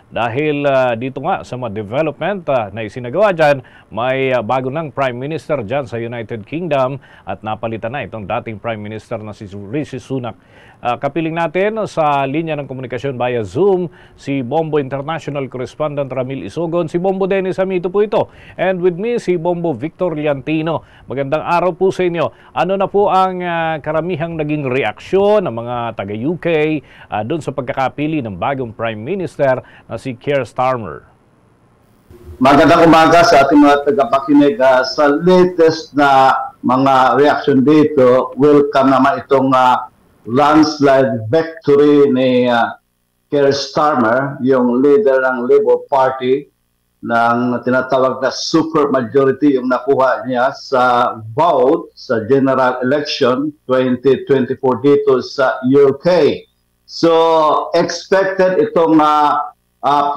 dahil dito nga sa mga development na isinagawa dyan, may bago ng Prime Minister dyan sa United Kingdom at napalitan na itong dating Prime Minister na si Rishi Sunak. Kapiling natin sa linya ng komunikasyon via Zoom si Bombo International Correspondent Ramil Isugon. Si Bombo Dennis Amito po ito. And with me si Bombo Victor Liantino. Magandang araw po sa inyo. Ano na po ang karamihang naging reaksyon ng mga taga-UK doon sa pagkakapili ng bagong Prime Minister na si Keir Starmer? Magandang umaga sa ating mga tagapakinig. Sa latest na mga reaction dito, welcome naman itong landslide victory ni Keir Starmer, yung leader ng Labour Party, ng tinatawag na super majority yung nakuha niya sa vote sa general election 2024 dito sa UK. So, expected itong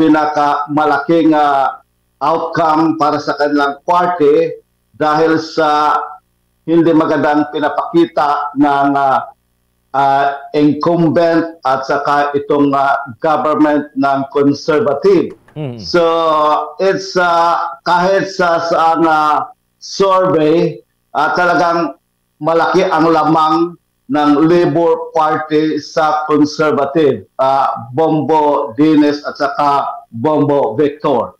pinakamalaking outcome para sa kanilang party dahil sa hindi magandang pinapakita ng incumbent at saka itong government ng conservative. So, it's kahit sa survey, talagang malaki ang lamang ng Labour Party sa conservative. Bombo Dennis at saka Bombo Victor.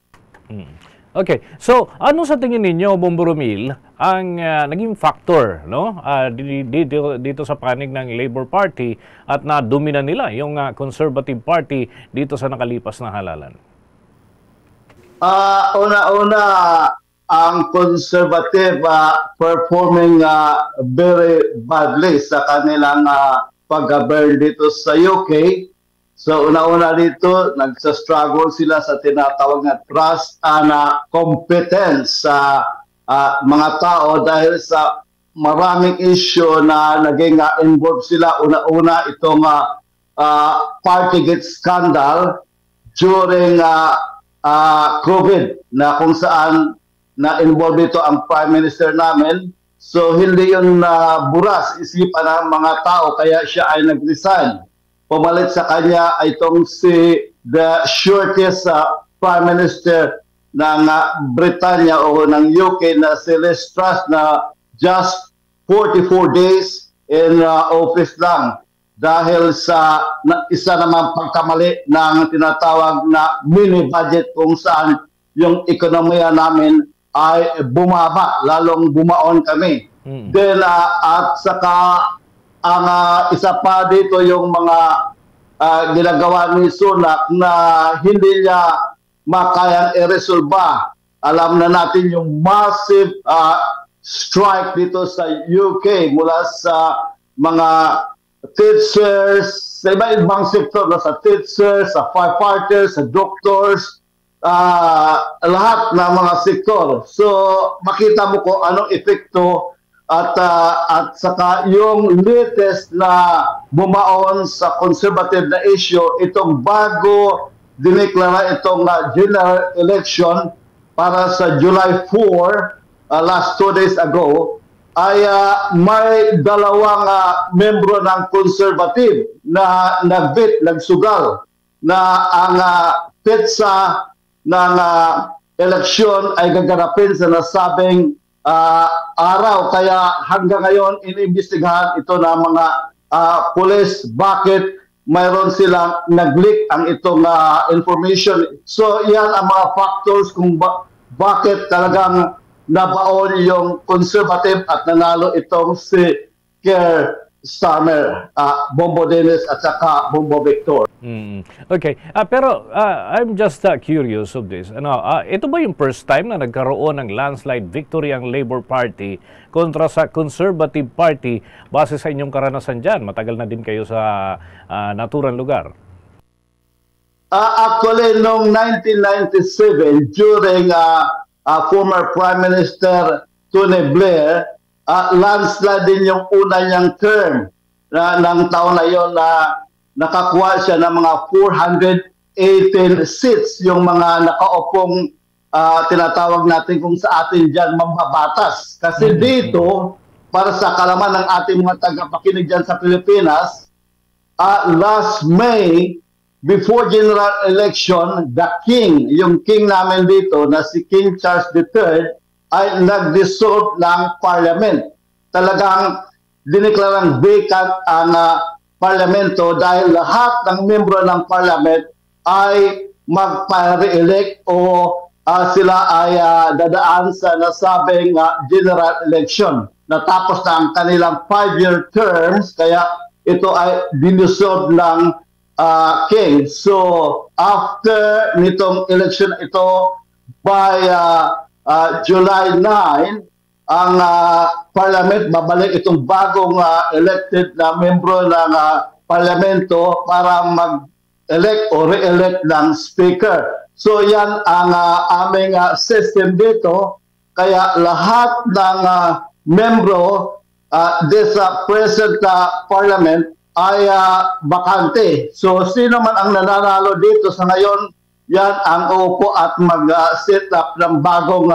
Okay. So, ano sa tingin ninyo, Bombo Romil, ang naging factor, no? Dito sa panig ng Labour Party at na-domina nila yung Conservative Party dito sa nakalipas na halalan? Una-una, ang Conservative performing very badly sa kanilang pag-govern dito sa UK. So una-una dito, nagsastruggle sila sa tinatawag na trust and competence sa mga tao dahil sa maraming issue na naging involved sila. Una-una itong Partygate scandal during COVID na kung saan na-involved dito ang Prime Minister namin. So hindi yun buras isipan ng mga tao kaya siya ay nag-resign. Pumalit sa kanya ay itong the shortest Prime Minister ng Britanya o ng UK na si Liz Truss na just 44 days in office lang dahil sa isa naman pagkamali ng tinatawag na mini budget kung saan yung ekonomiya namin ay bumaba, lalong bumaon kami. Then at saka ang isa pa dito yung mga ginagawa ni Sunak na hindi niya makayang i-resolba. Alam na natin yung massive strike dito sa UK mula sa mga teachers, sa iba-ibang sektor, sa teachers, sa firefighters, sa doctors, lahat ng mga sektor. So makita mo kung anong epekto at saka yung latest na bumaon sa conservative na issue, itong bago dineklara itong general election para sa July 4, last 2 days ago, ay may dalawang membro ng conservative na nagsugal na ang petsa ng eleksyon ay gaganapin sa nasabing araw. Kaya hanggang ngayon iniimbestigahan ito ng mga police bakit mayroon silang nag-leak ang itong information. So yan ang mga factors kung bakit talagang nabaon yung conservative at nanalo itong si Keir Starmer, Bombo Dennis at saka Bombo Victor. Okay. Pero I'm just curious of this. Ito ba yung first time na nagkaroon ng landslide victory ang Labour Party kontra sa Conservative Party base sa inyong karanasan dyan? Matagal na din kayo sa naturang lugar. Actually, noong 1997, during former Prime Minister Tony Blair, landslide din yung una niyang term ng taon na yon na nakakuha siya ng mga 418 seats, yung mga nakaupong tinatawag natin kung sa atin dyan mambabatas. Kasi dito, para sa kalaman ng ating mga tagapakinig dyan sa Pilipinas, last May, before general election, the king, yung king namin dito na si King Charles III ay nag-dissolve ng parliament. Talagang diniklarang vacant ang parlamento dahil lahat ng membro ng parliament ay magpa-re-elect o sila ay dadaan sa nasabing general election. Natapos na ang kanilang 5-year terms, kaya ito ay dinusod ng king. So, after nitong election ito, by July 9, ang parliament, babalik itong bagong elected na membro ng parlamento para mag-elect o re-elect ng speaker. So, yan ang aming system dito. Kaya lahat ng membro this present parliament ay bakante. So sino man ang nananalo dito sa ngayon, yan ang uupo at mag-set up ng bagong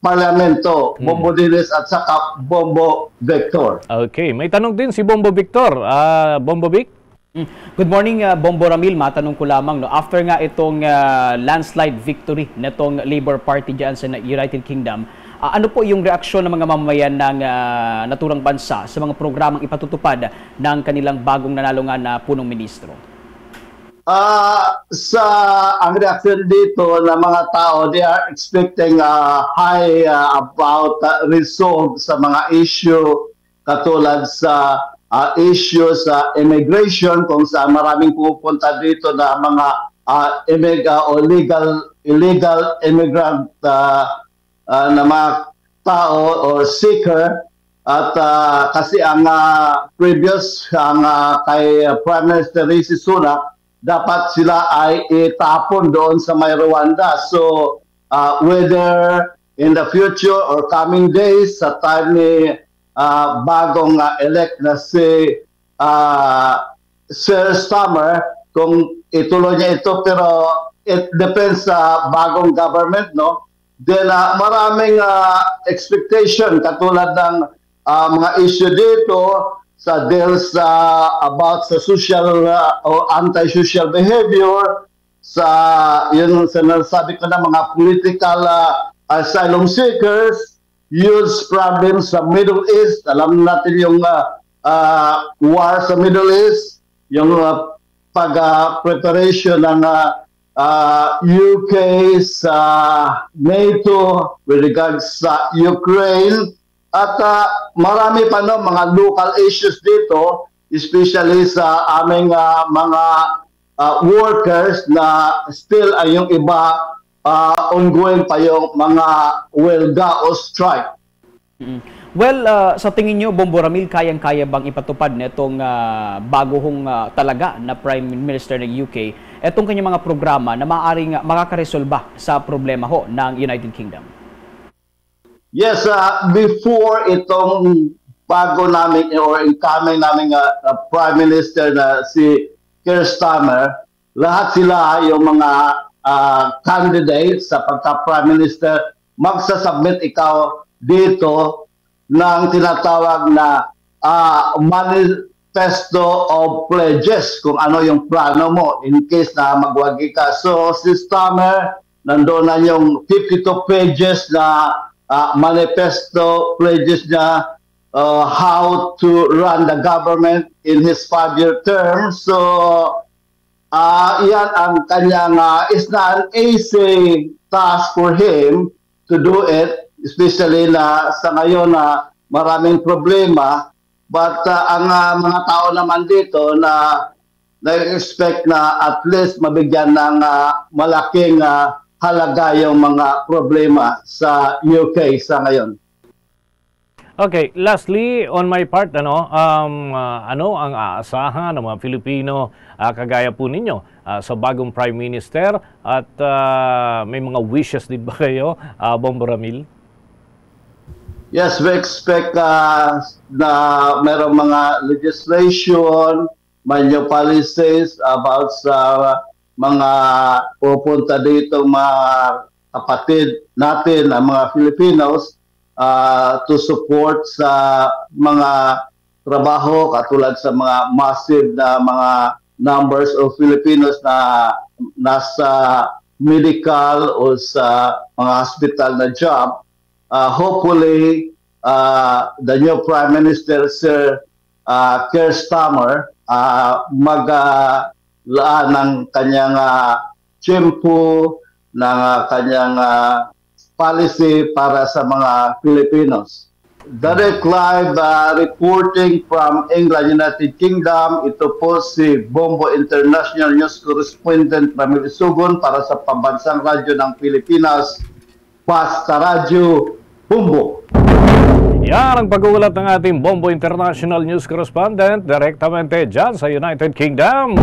parlamento, Bombo Dilis at saka Bombo Victor. Okay, may tanong din si Bombo Victor. Bombo Vic? Good morning, Bombo Ramil. Matanong ko lamang, no, after nga itong landslide victory netong Labour Party dyan sa United Kingdom, ano po yung reaksyon ng mga mamamayan ng naturang bansa sa mga programang ipatutupad ng kanilang bagong nanalungan na punong ministro? Ang reaction dito ng mga tao, they are expecting high about resolve sa mga issue katulad sa issue sa immigration, kung saan maraming pupunta dito na mga illegal immigrant na mga tao or seeker. At kasi ang previous kay Prime Minister Rishi Sunak, dapat sila ay itapon doon sa may Rwanda. So whether in the future or coming days sa time ni bagong elect na si Sir Starmer, kung ituloy niya ito, pero it depends sa bagong government, no? Then maraming expectation katulad ng mga issue dito sa deals about sa social o anti-social behavior, sa yun sa nasabi ko na mga political asylum seekers, huge problems sa Middle East. Alam natin yung war sa Middle East, yung pag-preparation ng UK sa NATO with regards sa Ukraine, at marami pa no mga local issues dito, especially sa aming mga workers na still ay yung iba ongoing pa yung mga welga o strike. Well, sa tingin nyo, Bombo Ramil, kayang-kaya bang ipatupad nitong bagohong talaga na Prime Minister ng UK itong kanyang mga programa na maaaring makakaresolba sa problema ho ng United Kingdom? Yes, before itong bago namin or incoming namin Prime Minister na si Keir Starmer, lahat sila yung mga candidates sa pagka-Prime Minister, magsasubmit ikaw dito ng tinatawag na manifesto of pledges, kung ano yung plano mo in case na magwagi ka. So si Starmer, nandoon na yung 52 pages na manifesto pledges niya, how to run the government in his 5-year term. So yan ang kanyang is not an easy task for him to do it, especially na sa ngayon na maraming problema. But ang mga tao naman dito na na-expect na at least mabigyan ng malaking halaga yung mga problema sa UK sa ngayon. Okay, lastly, on my part, ano ang aasahan ng mga Pilipino kagaya po ninyo sa bagong Prime Minister, at may mga wishes din ba kayo, Bombo Ramil? Yes, we expect na mayroong mga legislation, may new policies about sa mga pupunta dito mga kapatid natin, ang mga Filipinos, to support sa mga trabaho katulad sa mga massive na mga numbers of Filipinos na nasa medical o sa mga hospital na job. Hopefully, the new Prime Minister, Sir Keir Starmer, maglaan ng kanyang tiyempo, ng kanyang policy para sa mga Filipinos. Direct live reporting from England, United Kingdom. Ito po si Bombo International News Correspondent Ramil Sugon para sa Pambansang Radyo ng Pilipinas, Basta Radyo Bombo. Yan ang pag-uulat ng ating Bombo International News Correspondent direktamente dyan sa United Kingdom.